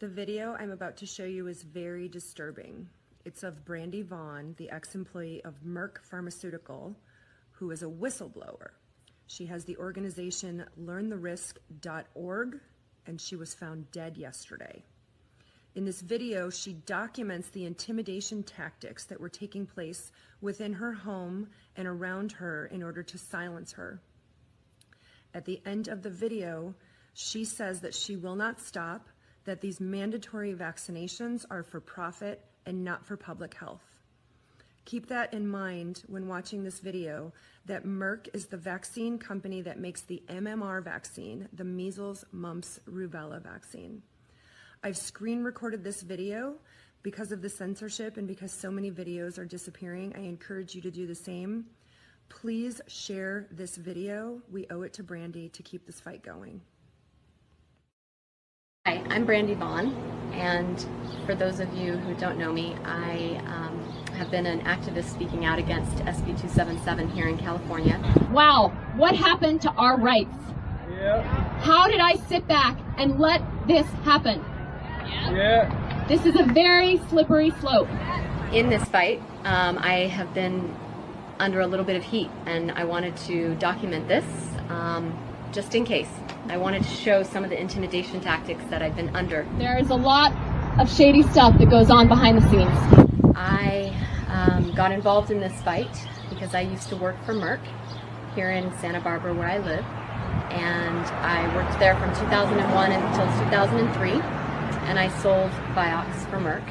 The video I'm about to show you is very disturbing. It's of Brandy Vaughan, the ex-employee of Merck Pharmaceutical, who is a whistleblower. She has the organization learntherisk.org, and she was found dead yesterday. In this video, she documents the intimidation tactics that were taking place within her home and around her in order to silence her. At the end of the video, she says that she will not stop, that these mandatory vaccinations are for profit and not for public health. Keep that in mind when watching this video, that Merck is the vaccine company that makes the MMR vaccine, the measles, mumps, rubella vaccine. I've screen recorded this video because of the censorship and because so many videos are disappearing. I encourage you to do the same. Please share this video. We owe it to Brandy to keep this fight going. Hi, I'm Brandy Vaughan, and for those of you who don't know me, I have been an activist speaking out against SB 277 here in California. Wow, what happened to our rights? Yeah. How did I sit back and let this happen? Yeah. This is a very slippery slope. In this fight, I have been under a little bit of heat, and I wanted to document this just in case. I wanted to show some of the intimidation tactics that I've been under. There is a lot of shady stuff that goes on behind the scenes. I got involved in this fight because I used to work for Merck here in Santa Barbara where I live, and I worked there from 2001 until 2003, and I sold Vioxx for Merck.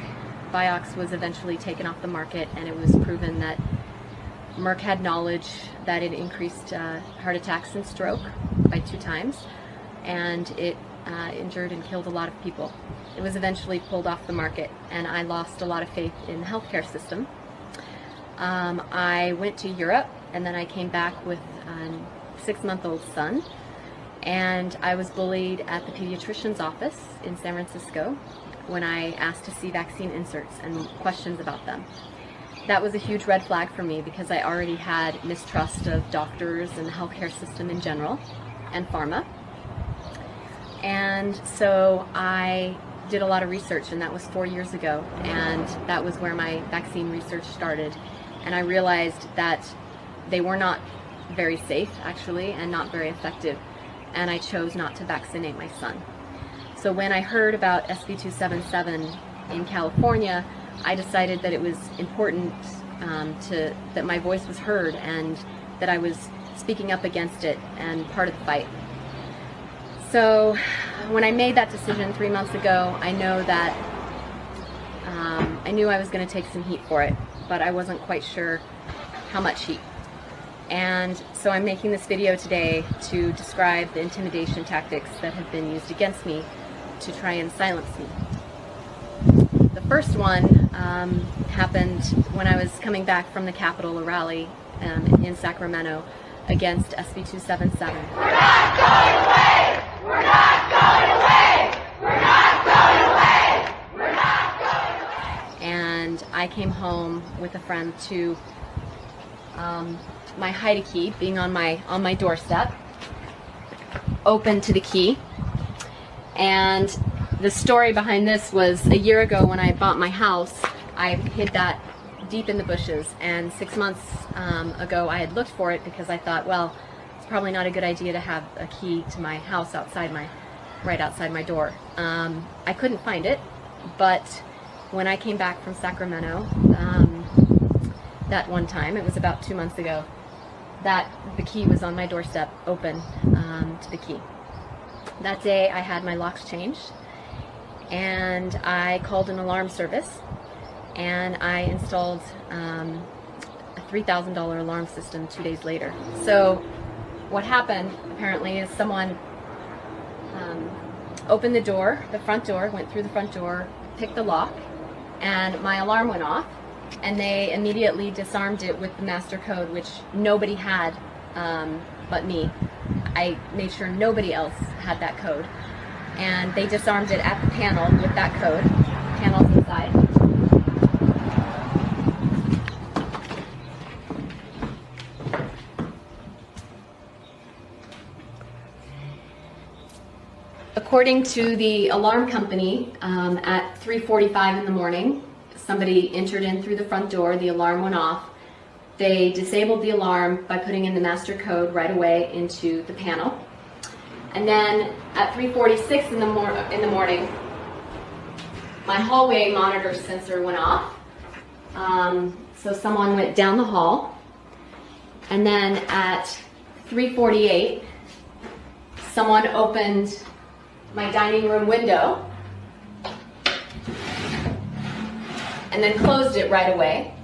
Vioxx was eventually taken off the market, and it was proven that Merck had knowledge that it increased heart attacks and stroke by 2 times, and it injured and killed a lot of people. It was eventually pulled off the market, and I lost a lot of faith in the healthcare system. I went to Europe, and then I came back with a 6-month-old son, and I was bullied at the pediatrician's office in San Francisco when I asked to see vaccine inserts and questions about them. That was a huge red flag for me because I already had mistrust of doctors and the healthcare system in general and pharma. And so I did a lot of research, and that was 4 years ago, and that was where my vaccine research started. And I realized that they were not very safe, actually, and not very effective, and I chose not to vaccinate my son. So when I heard about SB 277 in California, I decided that it was important that my voice was heard and that I was speaking up against it and part of the fight. So when I made that decision 3 months ago, I know that I knew I was going to take some heat for it, but I wasn't quite sure how much heat. And so I'm making this video today to describe the intimidation tactics that have been used against me to try and silence me. The first one happened when I was coming back from the Capitol rally in Sacramento against SB 277. We're not going away! We're not going away! We're not going away! We're not going away! And I came home with a friend to my hide key being on my doorstep, open to the key. And the story behind this was a year ago when I bought my house, I hid that deep in the bushes, and 6 months ago I had looked for it because I thought, well, it's probably not a good idea to have a key to my house right outside my door. I couldn't find it, but when I came back from Sacramento that one time, it was about 2 months ago, that the key was on my doorstep, open to the key. That day I had my locks changed, and I called an alarm service, and I installed a $3,000 alarm system 2 days later. So what happened apparently is someone opened the door, the front door, went through the front door, picked the lock, and my alarm went off, and they immediately disarmed it with the master code, which nobody had but me. I made sure nobody else had that code, and they disarmed it at the panel with that code. Panels inside. The According to the alarm company, at 3:45 in the morning, somebody entered in through the front door, the alarm went off. They disabled the alarm by putting in the master code right away into the panel. And then at 3:46 in the morning, my hallway monitor sensor went off. So someone went down the hall. And then at 3:48, someone opened my dining room window and then closed it right away.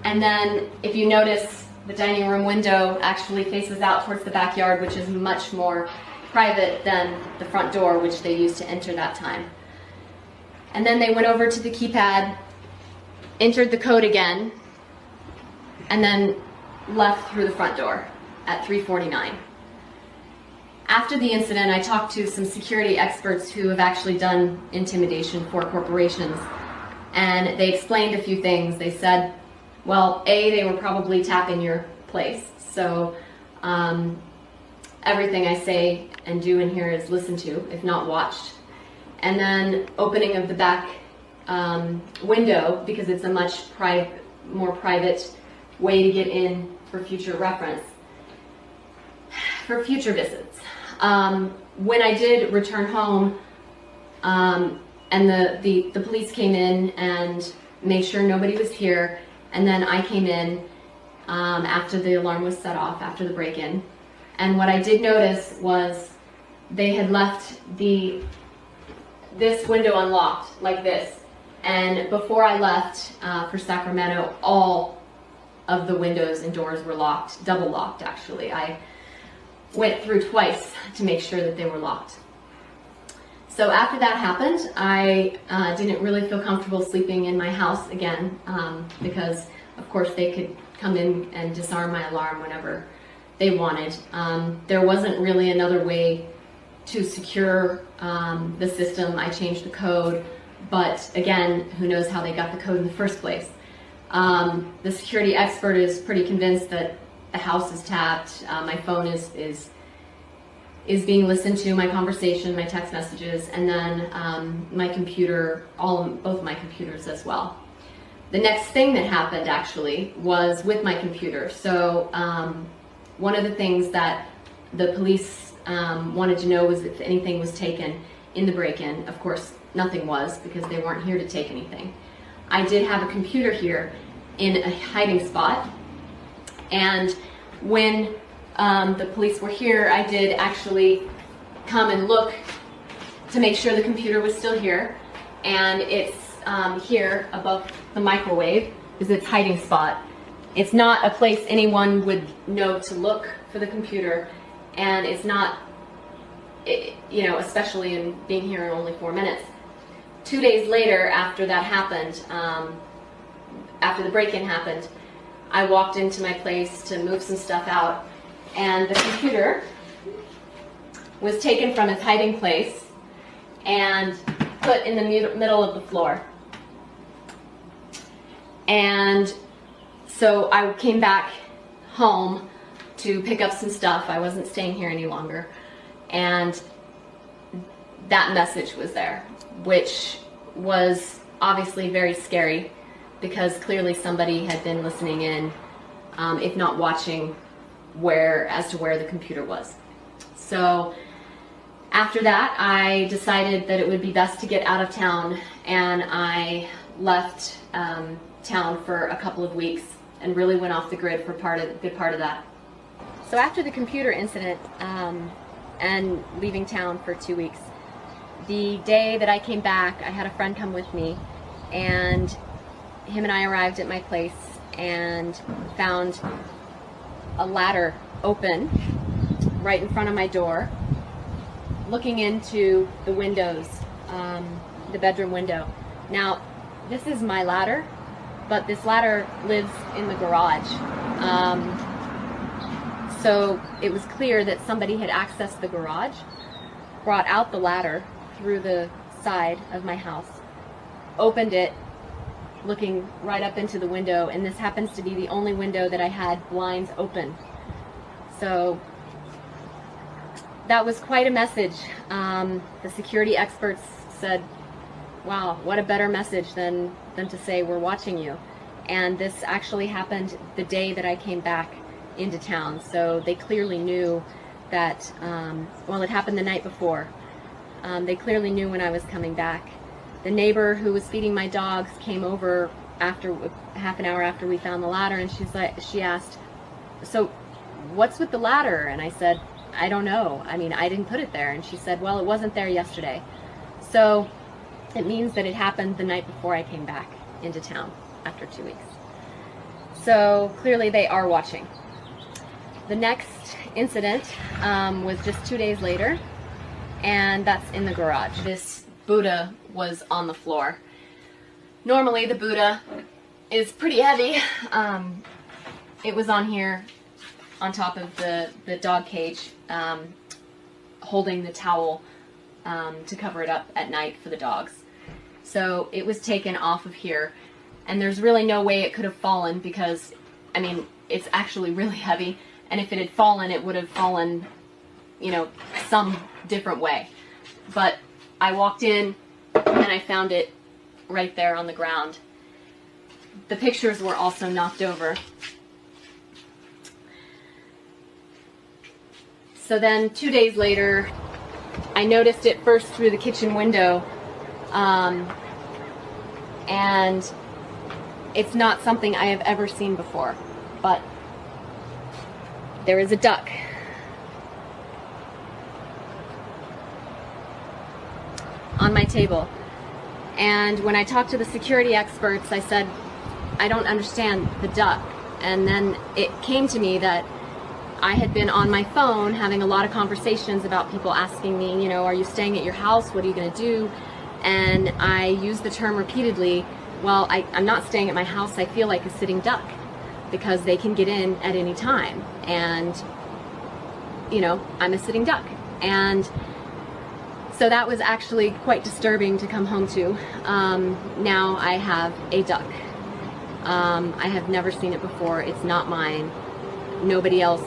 And then if you notice, the dining room window actually faces out towards the backyard, which is much more private than the front door, which they used to enter that time. And then they went over to the keypad, entered the code again, and then left through the front door at 3:49. After the incident, I talked to some security experts who have actually done intimidation for corporations, and they explained a few things. They said, well, A, they were probably tapping your place, so everything I say and do in here is listened to, if not watched. And then opening of the back window, because it's a much more private way to get in for future reference, for future visits. When I did return home, and the police came in and made sure nobody was here, and then I came in after the alarm was set off, after the break-in. And what I did notice was they had left this window unlocked, like this. And before I left for Sacramento, all of the windows and doors were locked, double locked actually. I went through twice to make sure that they were locked. So after that happened, I didn't really feel comfortable sleeping in my house again, because of course they could come in and disarm my alarm whenever they wanted. There wasn't really another way to secure the system. I changed the code, but again, who knows how they got the code in the first place. The security expert is pretty convinced that the house is tapped, my phone is being listened to, my conversation, my text messages, and then my computer, both my computers as well. The next thing that happened actually was with my computer. So one of the things that the police wanted to know was if anything was taken in the break-in. Of course, nothing was, because they weren't here to take anything. I did have a computer here in a hiding spot, and when the police were here, I did actually come and look to make sure the computer was still here, and it's here above the microwave is its hiding spot. It's not a place anyone would know to look for the computer, and it's not, you know, especially in being here in only 4 minutes. 2 days later, after that happened, after the break-in happened, I walked into my place to move some stuff out, and the computer was taken from its hiding place and put in the middle of the floor. And so I came back home to pick up some stuff. I wasn't staying here any longer. And that message was there, which was obviously very scary, because clearly somebody had been listening in, if not watching, as to where the computer was. So after that, I decided that it would be best to get out of town, and I left town for a couple of weeks and really went off the grid for a good part of that. So after the computer incident and leaving town for 2 weeks, the day that I came back, I had a friend come with me, and him and I arrived at my place and found a ladder open right in front of my door, looking into the windows, the bedroom window. Now, this is my ladder, but this ladder lives in the garage. So it was clear that somebody had accessed the garage, brought out the ladder through the side of my house, opened it, looking right up into the window, and this happens to be the only window that I had blinds open. So that was quite a message. The security experts said, wow, what a better message than to say we're watching you. And this actually happened the day that I came back into town. So they clearly knew that, well, it happened the night before. They clearly knew when I was coming back. The neighbor who was feeding my dogs came over after half an hour after we found the ladder, and she asked, so what's with the ladder? And I said, I don't know. I mean, I didn't put it there. And she said, well, it wasn't there yesterday. So it means that it happened the night before I came back into town after 2 weeks. So clearly they are watching. The next incident was just 2 days later, and that's in the garage. This Buddha was on the floor. Normally the Buddha is pretty heavy. It was on here on top of the dog cage, holding the towel to cover it up at night for the dogs. So it was taken off of here, and there's really no way it could have fallen because, I mean, it's actually really heavy, and if it had fallen, it would have fallen, you know, some different way. But I walked in and I found it right there on the ground. The pictures were also knocked over. So then 2 days later, I noticed it first through the kitchen window, and it's not something I have ever seen before, but there is a duck. On my table. And when I talked to the security experts, I said, I don't understand the duck. And then it came to me that I had been on my phone having a lot of conversations about people asking me, you know, are you staying at your house? What are you going to do? And I used the term repeatedly, well, I'm not staying at my house. I feel like a sitting duck because they can get in at any time. And, you know, I'm a sitting duck. And so that was actually quite disturbing to come home to. Now I have a duck. I have never seen it before. It's not mine. Nobody else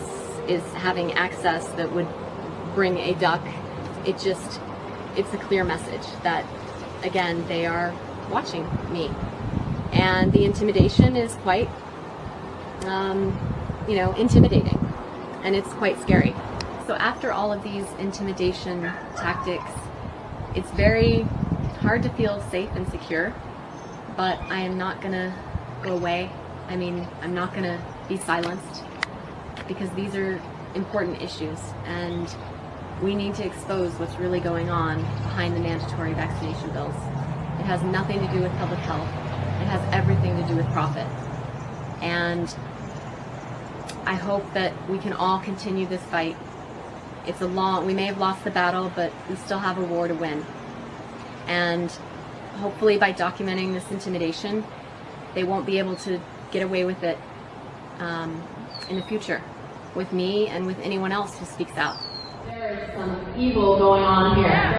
is having access that would bring a duck. It's a clear message that, again, they are watching me. And the intimidation is quite, you know, intimidating. And it's quite scary. So after all of these intimidation tactics, it's very hard to feel safe and secure, but I am not gonna go away. I mean, I'm not gonna be silenced because these are important issues and we need to expose what's really going on behind the mandatory vaccination bills. It has nothing to do with public health. It has everything to do with profit. And I hope that we can all continue this fight. It's we may have lost the battle, but we still have a war to win. And hopefully by documenting this intimidation, they won't be able to get away with it in the future with me and with anyone else who speaks out. There is some evil going on here.